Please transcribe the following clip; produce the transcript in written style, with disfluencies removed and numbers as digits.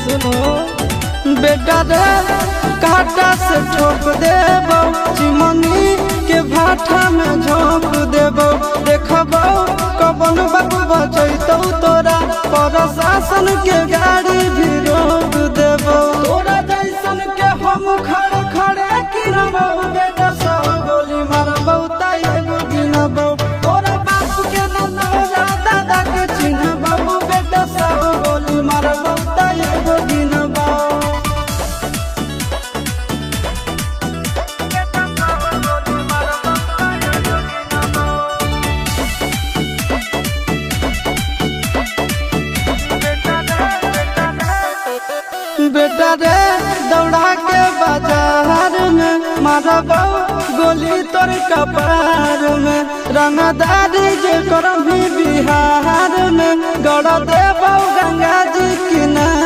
सुनो बेटा रे काटा से ठोक देबो चिमनी के भाटा में झोंक देबो देखबो कबन बाबू बचैतौ तोरा प्रशासन के गाड़ी भी रोक देबो तोरा जैसन के हम खड़े खड़े गिरबो बेटा सब गोली मारबो ताई एगो गिनबो तोरा बाप के न तोरा दादा के चिन्हबो बेटा सब गोली मारबो ताई एगो गिनबो बेटा रे दौड़ा के बाजार में मारबो गोली तोर कपार में रंगदारी जे करम भी बिहार में गड़ देबो गंगा जी किनारे।